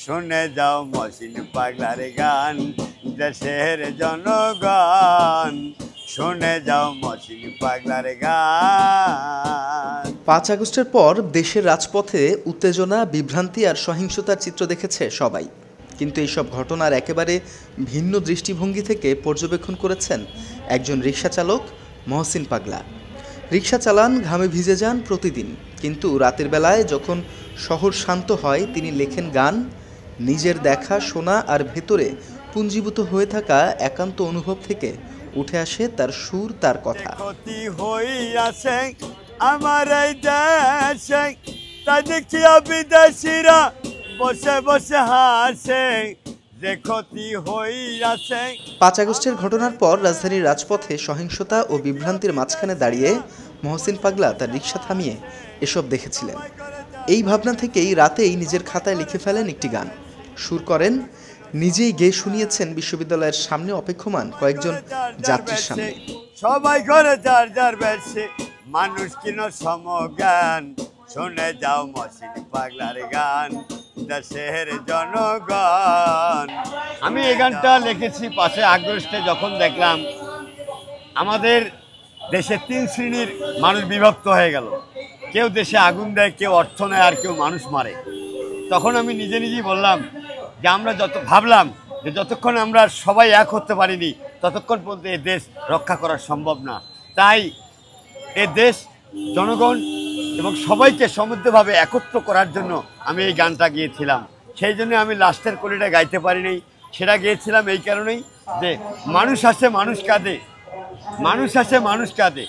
শুনে যাও মহসিন পাগলার গান, দেশের জনগণ শুনে যাও মহসিন পাগলার গান। 5 আগস্টের পর দেশের রাজপথে উত্তেজনা, বিভ্রান্তি আর সহিংসতার চিত্র দেখেছে সবাই। কিন্তু এইসব ঘটনার একেবারে ভিন্ন দৃষ্টিভঙ্গি থেকে পর্যবেক্ষণ করেছেন একজন রিকশা চালক মহসিন পাগলা। রিকশা চালান, ঘামে ভিজে যান প্রতিদিন, কিন্তু রাতের বেলায় যখন শহর শান্ত হয় তিনি লেখেন গান। নিজের দেখা, শোনা আর ভেতরে পুঞ্জীভূত হয়ে থাকা একান্ত অনুভব থেকে উঠে আসে তার সুর, তার কথা। ক্ষতি হইয়াছে আমার এই দেশে, তা দেখি বিদেশিরা বসে বসে হাসে, যে ক্ষতি হইয়াছে। 5 আগস্টের ঘটনার পর রাজধানীর রাজপথে সহিংসতা ও বিভ্রান্তির মাঝখানে দাঁড়িয়ে মহসিন পাগলা তার রিকশা থামিয়ে এসব দেখেছিলেন। এই ভাবনা থেকেই রাতেই নিজের খাতায় লিখে ফেলেন একটি গান, সুর করেন, নিজেই গেয়ে শুনিয়েছেন বিশ্ববিদ্যালয়ের সামনে অপেক্ষমান কয়েকজন যাত্রীর সামনে। সবাই ঘরে যার যার বেশে, মানুষ কিনো সমজ্ঞান, শুনে যাও মহসিন পাগলার গান, দেশের জনগণ। আমি এই গানটা লিখেছি 5 আগস্টে, যখন দেখলাম আমাদের দেশে 3 শ্রেণীর মানুষ বিভক্ত হয়ে গেল। কেউ দেশে আগুন দেয়, কেউ অর্থ নেয়, আর কেউ মানুষ মারে। তখন আমি নিজে নিজেই বললাম যে আমরা ভাবলাম যে যতক্ষণ আমরা সবাই এক হতে পারিনি ততক্ষণ পর্যন্ত এই দেশ রক্ষা করা সম্ভব না। তাই এই দেশ, জনগণ এবং সবাইকে সমৃদ্ধভাবে একত্র করার জন্য আমি এই গানটা গেয়েছিলাম। সেই জন্য আমি লাস্টের কলিটা গাইতে পারিনি। সেটা গেয়েছিলাম এই কারণেই যে মানুষ আসে মানুষ কাঁদে, মানুষ আসে মানুষ কাঁদে,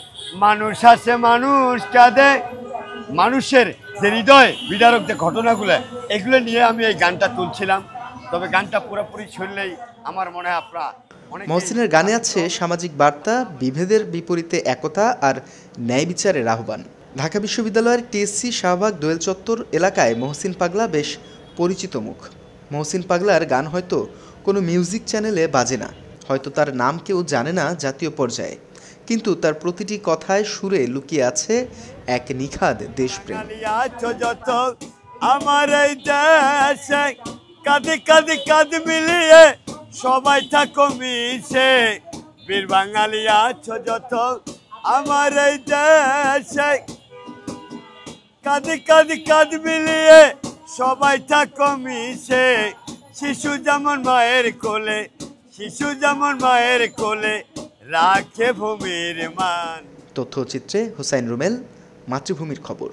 মানুষ আসে মানুষ কাঁদে, মানুষের যে হৃদয় বিদারক যে ঘটনাগুলো, এগুলো নিয়ে আমি এই গানটা তুলছিলাম। তবে গানটা পুরোপুরি শুনলেই আমার মনে হয় আপনারা মহসিনের গানে আছে সামাজিক বার্তা, বিভেদের বিপরীতে একতা আর ন্যায় বিচারের আহ্বান। ঢাকা বিশ্ববিদ্যালয়ের টিএসসি শাহবাগ দোয়েল চত্বর এলাকায় মহসিন পাগলা বেশ পরিচিত মুখ। মহসিন পাগলার গান হয়তো কোনো মিউজিক চ্যানেলে বাজে না, হয়তো তার নাম কেউ জানে না জাতীয় পর্যায়ে, কিন্তু তার প্রতিটি কথায় সুরে লুকিয়ে আছে এক নিখাদ দেশপ্রেম। আমার এই দেশে কাঁধে কাঁধে কাঁধ মিলিয়ে সবাই থাকো মিশে, বীর বাঙালি আছো যত আমার এই দেশে, কাঁধে কাঁধে কাঁধ মিলিয়ে সবাই থাকো মিশে, শিশু যেমন মায়ের কোলে, শিশু যেমন মায়ের কোলে রাখে ভূমির মান। তথ্যচিত্রে হুসাইন রুমেল, মাতৃভূমির খবর।